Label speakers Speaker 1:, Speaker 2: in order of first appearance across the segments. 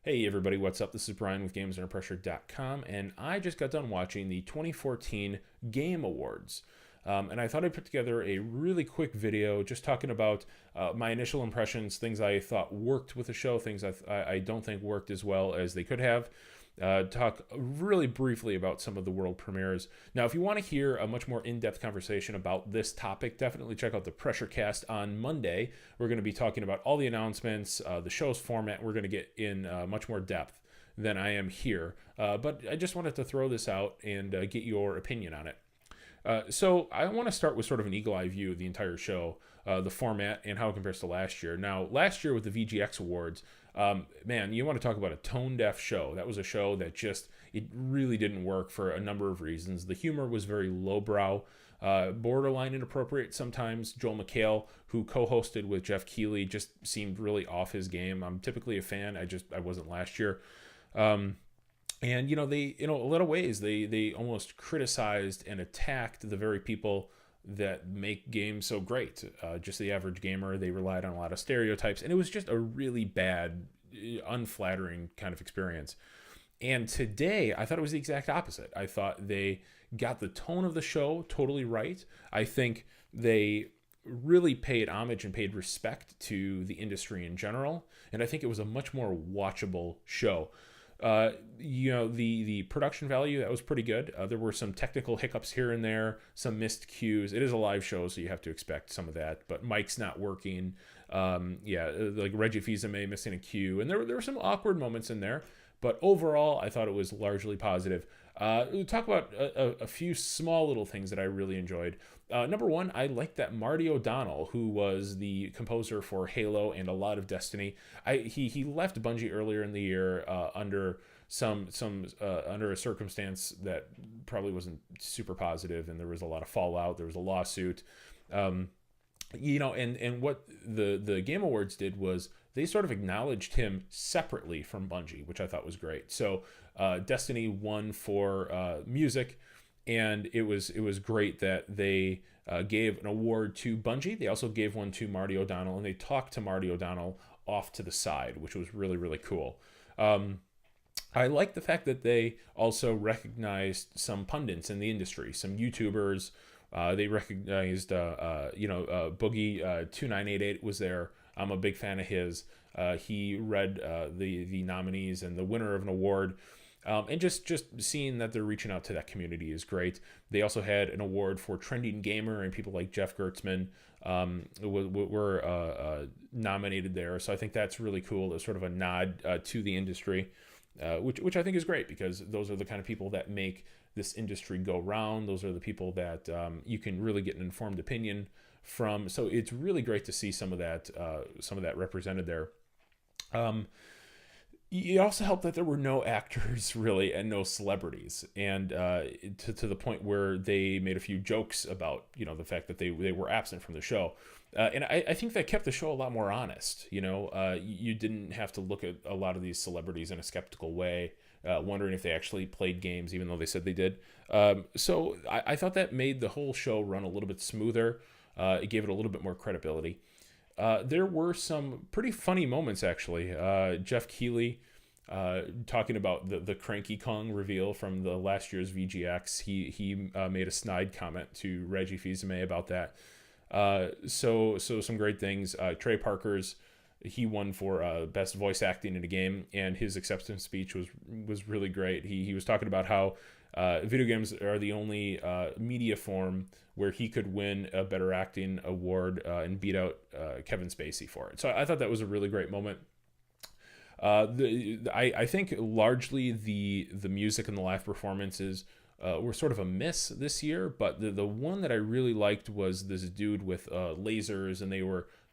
Speaker 1: Hey everybody, what's up? This is Brian with GamesUnderPressure.com, and I just got done watching the 2014 Game Awards. And I thought I'd put together a really quick video just talking about my initial impressions, things I thought worked with the show, things I don't think worked as well as they could have. Talk really briefly about some of the world premieres. Now, if you want to hear a much more in-depth conversation about this topic, definitely check out the Pressure Cast on Monday. We're going to be talking about all the announcements, the show's format. We're going to get in much more depth than I am here. But I just wanted to throw this out and get your opinion on it. So I want to start with sort of an eagle eye view of the entire show, the format, and how it compares to last year. Now, last year with the VGX Awards, man, you want to talk about a tone deaf show. That was a show that just, it really didn't work for a number of reasons. The humor was very lowbrow, borderline inappropriate sometimes. Joel McHale, who co-hosted with Jeff Keighley, just seemed really off his game. I'm typically a fan. I wasn't last year. And they, a lot of ways, they almost criticized and attacked the very people that make games so great. Just the average gamer, they relied on a lot of stereotypes, and it was just a really bad, unflattering kind of experience. And today, I thought it was the exact opposite. I thought they got the tone of the show totally right. I think they really paid homage and paid respect to the industry in general, and I think it was a much more watchable show. The production value, that was pretty good. There were some technical hiccups here and there, some missed cues. It is a live show, so you have to expect some of that. But mic's not working. Like Reggie Fils-Aimé missing a cue, and there were some awkward moments in there. But overall, I thought it was largely positive. We'll talk about a few small little things that I really enjoyed. Number one, I liked that Marty O'Donnell, who was the composer for Halo and a lot of Destiny, he left Bungie earlier in the year under under a circumstance that probably wasn't super positive, and there was a lot of fallout. There was a lawsuit. And what the Game Awards did was they sort of acknowledged him separately from Bungie, which I thought was great. So Destiny won for music, and it was great that they gave an award to Bungie. They also gave one to Marty O'Donnell, and they talked to Marty O'Donnell off to the side, which was really, really cool. I like the fact that they also recognized some pundits in the industry, some YouTubers. They recognized, Boogie 2988 was there. I'm a big fan of his. He read the nominees and the winner of an award. And just seeing that they're reaching out to that community is great. They also had an award for Trending Gamer, and people like Jeff Gertzman were nominated there. So I think that's really cool. It's sort of a nod to the industry, which I think is great, because those are the kind of people that make this industry go round. Those are the people that you can really get an informed opinion from. So it's really great to see some of that represented there. It also helped that there were no actors really and no celebrities, and to the point where they made a few jokes about the fact that they were absent from the show. And I think that kept the show a lot more honest. You didn't have to look at a lot of these celebrities in a skeptical way, wondering if they actually played games, even though they said they did. So I thought that made the whole show run a little bit smoother. It gave it a little bit more credibility. There were some pretty funny moments, actually. Jeff Keighley talking about the Cranky Kong reveal from the last year's VGX. He made a snide comment to Reggie Fils-Aimé about that. So some great things. Trey Parker's, he won for best voice acting in a game, and his acceptance speech was really great. He was talking about how video games are the only media form where he could win a better acting award and beat out Kevin Spacey for it. So I thought that was a really great moment. I think largely the music and the live performances were sort of a miss this year, but the one that I really liked was this dude with lasers, and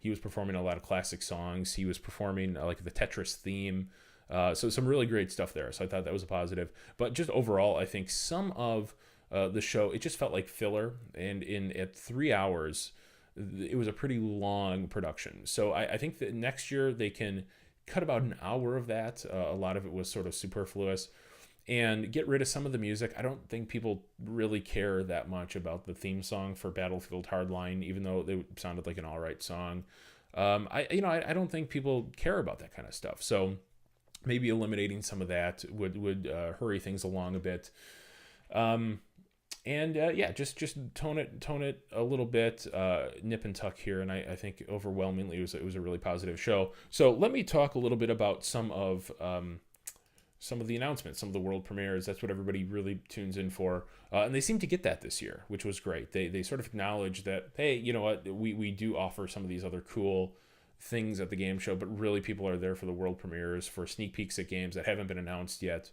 Speaker 1: he was performing a lot of classic songs. He was performing like the Tetris theme. So some really great stuff there. So I thought that was a positive. But just overall, I think some of the show, it just felt like filler. And at 3 hours, it was a pretty long production. So I think that next year they can cut about an hour of that. A lot of it was sort of superfluous. And get rid of some of the music. I don't think people really care that much about the theme song for Battlefield Hardline, even though it sounded like an all right song. I don't think people care about that kind of stuff. So maybe eliminating some of that would hurry things along a bit. Yeah, just tone it a little bit, nip and tuck here, and I think overwhelmingly it was a really positive show. So let me talk a little bit about some of the announcements, some of the world premieres. That's what everybody really tunes in for, and they seem to get that this year, which was great. They sort of acknowledge that, hey, you know what, we do offer some of these other cool things at the game show, but really people are there for the world premieres, for sneak peeks at games that haven't been announced yet.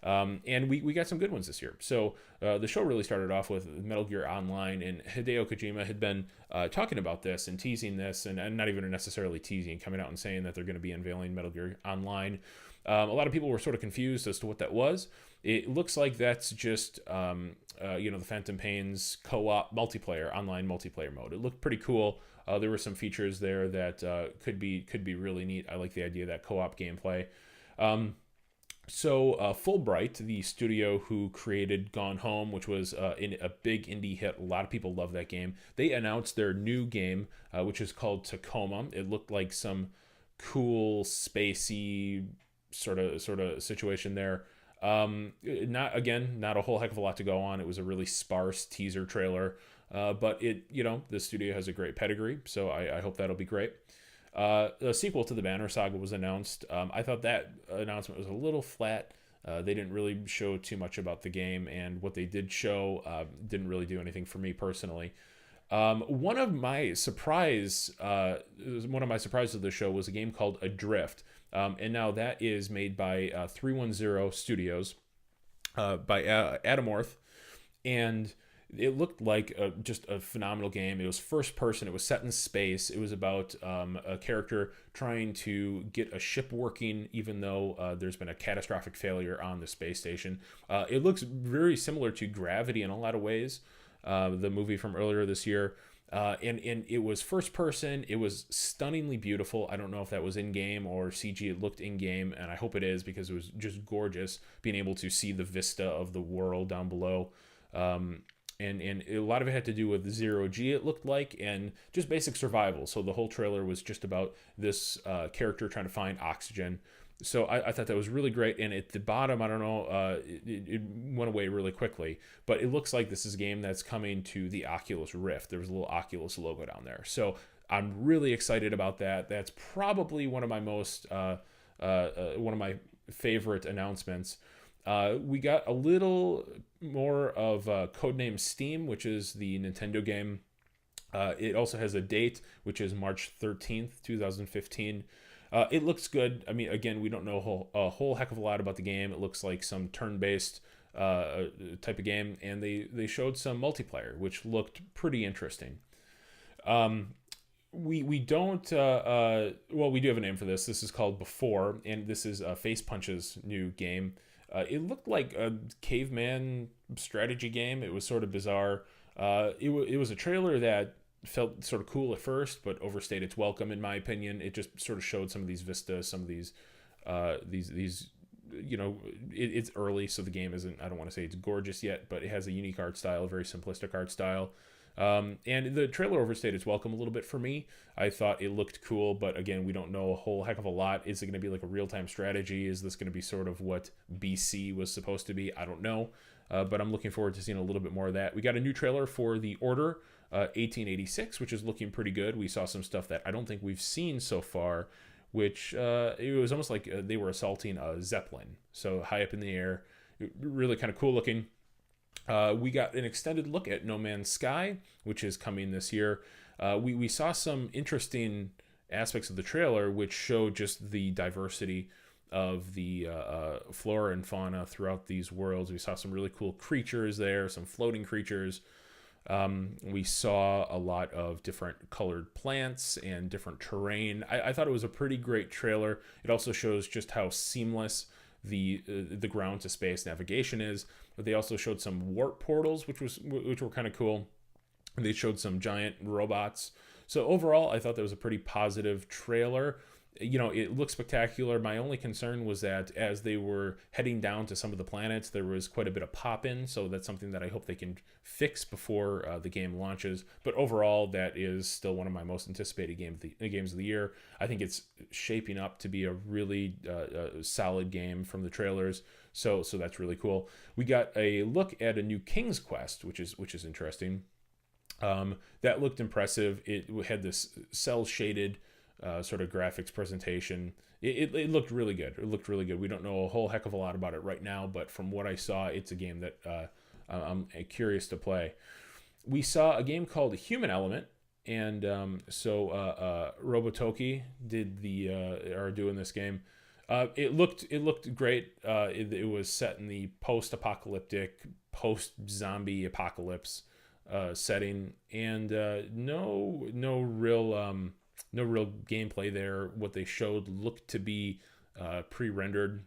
Speaker 1: And we got some good ones this year. So the show really started off with Metal Gear Online, and Hideo Kojima had been talking about this and teasing this, and not even necessarily teasing, coming out and saying that they're going to be unveiling Metal Gear Online. A lot of people were sort of confused as to what that was. It looks like that's just the Phantom Pain's co-op multiplayer, online multiplayer mode. It looked pretty cool. There were some features there that could be really neat. I like the idea of that co-op gameplay. So Fulbright, the studio who created Gone Home, which was a big indie hit, a lot of people love that game. They announced their new game, which is called Tacoma. It looked like some cool spacey sort of situation there. Not a whole heck of a lot to go on. It was a really sparse teaser trailer, but the studio has a great pedigree, so I hope that'll be great. A sequel to the Banner Saga was announced. I thought that announcement was a little flat. They didn't really show too much about the game, and what they did show didn't really do anything for me personally. One of my surprises of the show was a game called Adrift, and now that is made by 310 Studios, by Adam Orth, and it looked like just a phenomenal game. It was first person. It was set in space. It was about a character trying to get a ship working, even though there's been a catastrophic failure on the space station. It looks very similar to Gravity in a lot of ways, the movie from earlier this year. And it was first person. It was stunningly beautiful. I don't know if that was in game or CG. It looked in game, and I hope it is, because it was just gorgeous being able to see the vista of the world down below. And a lot of it had to do with zero G, it looked like, and just basic survival. So the whole trailer was just about this character trying to find oxygen. So I thought that was really great. And at the bottom, I don't know, it went away really quickly. But it looks like this is a game that's coming to the Oculus Rift. There was a little Oculus logo down there. So I'm really excited about that. That's probably one of my favorite announcements. We got a little more of Codename Steam, which is the Nintendo game. It also has a date, which is March 13th, 2015. It looks good. I mean, again, we don't know a whole heck of a lot about the game. It looks like some turn-based type of game, and they showed some multiplayer, which looked pretty interesting. We don't we do have a name for this. This is called Before, and this is Face Punch's new game. It looked like a caveman strategy game. It was sort of bizarre. It was a trailer that felt sort of cool at first, but overstayed its welcome, in my opinion. It just sort of showed some of these vistas, some of these it's early, so the game isn't, I don't want to say it's gorgeous yet, but it has a unique art style, a very simplistic art style. And the trailer overstayed its welcome a little bit for me. I thought it looked cool, but again, we don't know a whole heck of a lot. Is it going to be like a real-time strategy? Is this going to be sort of what BC was supposed to be? I don't know, but I'm looking forward to seeing a little bit more of that. We got a new trailer for The Order 1886, which is looking pretty good. We saw some stuff that I don't think we've seen so far, which it was almost like they were assaulting a Zeppelin, so high up in the air. Really kind of cool looking. We got an extended look at No Man's Sky, which is coming this year. We saw some interesting aspects of the trailer, which show just the diversity of the flora and fauna throughout these worlds. We saw some really cool creatures there, some floating creatures. We saw a lot of different colored plants and different terrain. I thought it was a pretty great trailer. It also shows just how seamless the ground to space navigation is. But they also showed some warp portals, which were kind of cool. They showed some giant robots. So overall, I thought that was a pretty positive trailer. it looks spectacular. My only concern was that as they were heading down to some of the planets, there was quite a bit of pop in. So that's something that I hope they can fix before the game launches. But overall, that is still one of my most anticipated games of the year. I think it's shaping up to be a really solid game from the trailers. So that's really cool. We got a look at a new King's Quest, which is interesting. That looked impressive. It had this cell shaded sort of graphics presentation. It looked really good. It looked really good. We don't know a whole heck of a lot about it right now, but from what I saw, it's a game that I'm curious to play. We saw a game called Human Element, and Robotoki are doing this game. It looked great. It was set in the post-apocalyptic, post-zombie apocalypse setting, and no real gameplay there. What they showed looked to be pre-rendered,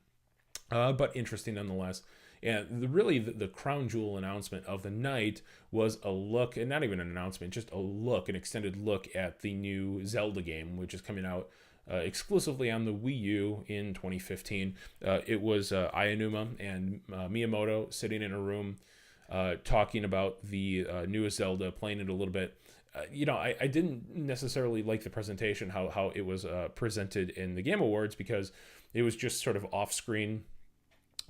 Speaker 1: but interesting nonetheless. And the crown jewel announcement of the night was a look, and not even an announcement, just an extended look at the new Zelda game, which is coming out exclusively on the Wii U in 2015. It was Aonuma and Miyamoto sitting in a room talking about the newest Zelda, playing it a little bit. I didn't necessarily like the presentation, how it was presented in the Game Awards, because it was just sort of off-screen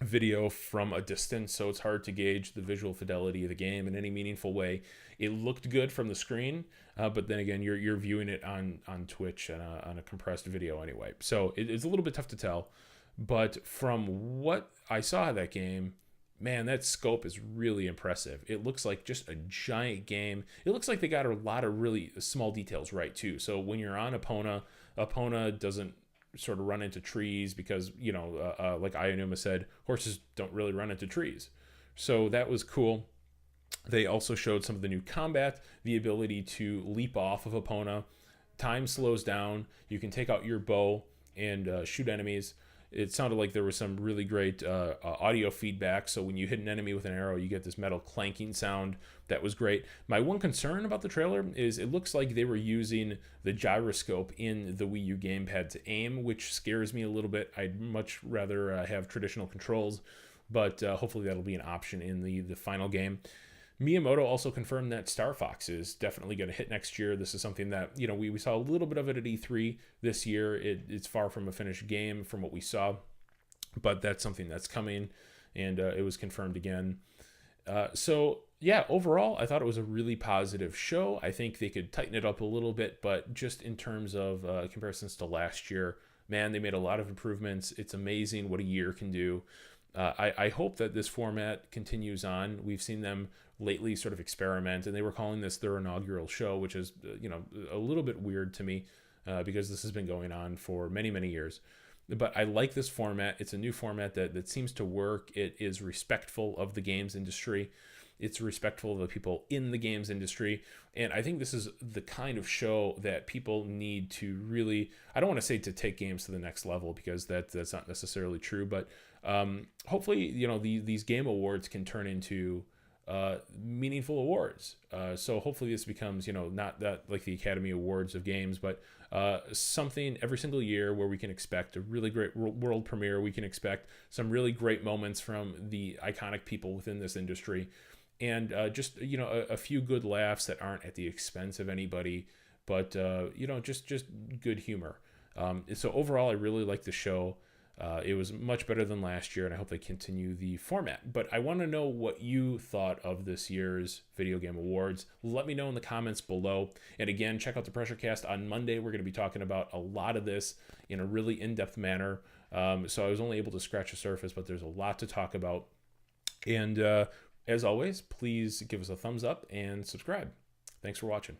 Speaker 1: video from a distance, so it's hard to gauge the visual fidelity of the game in any meaningful way. It looked good from the screen, but then again, you're viewing it on Twitch and on a compressed video anyway, so it's a little bit tough to tell. But from what I saw of that game, man, that scope is really impressive. It looks like just a giant game. It looks like they got a lot of really small details right too. So when you're on Epona doesn't sort of run into trees because, like Aonuma said, horses don't really run into trees. So that was cool. They also showed some of the new combat, the ability to leap off of Epona. Time slows down. You can take out your bow and shoot enemies. It sounded like there was some really great audio feedback. So when you hit an enemy with an arrow, you get this metal clanking sound. That was great. My one concern about the trailer is it looks like they were using the gyroscope in the Wii U gamepad to aim, which scares me a little bit. I'd much rather have traditional controls, but hopefully that'll be an option in the final game. Miyamoto also confirmed that Star Fox is definitely going to hit next year. This is something that, we saw a little bit of it at E3 this year. It's far from a finished game from what we saw, but that's something that's coming, and it was confirmed again. Overall, I thought it was a really positive show. I think they could tighten it up a little bit, but just in terms of comparisons to last year, man, they made a lot of improvements. It's amazing what a year can do. I hope that this format continues on. We've seen them lately sort of experiment, and they were calling this their inaugural show, which is a little bit weird to me because this has been going on for many, many years. But I like this format. It's a new format that seems to work. It is respectful of the games industry. It's respectful of the people in the games industry. And I think this is the kind of show that people need to really, I don't want to say to take games to the next level, because that's not necessarily true, but hopefully, these game awards can turn into meaningful awards. So hopefully this becomes, not that like the Academy Awards of games, but something every single year where we can expect a really great world premiere. We can expect some really great moments from the iconic people within this industry, and just a few good laughs that aren't at the expense of anybody, but just good humor. So overall, I really like the show. It was much better than last year, and I hope they continue the format. But I want to know what you thought of this year's Video Game Awards. Let me know in the comments below. And again, check out the Pressure Cast on Monday. We're going to be talking about a lot of this in a really in-depth manner. So I was only able to scratch the surface, but there's a lot to talk about. And as always, please give us a thumbs up and subscribe. Thanks for watching.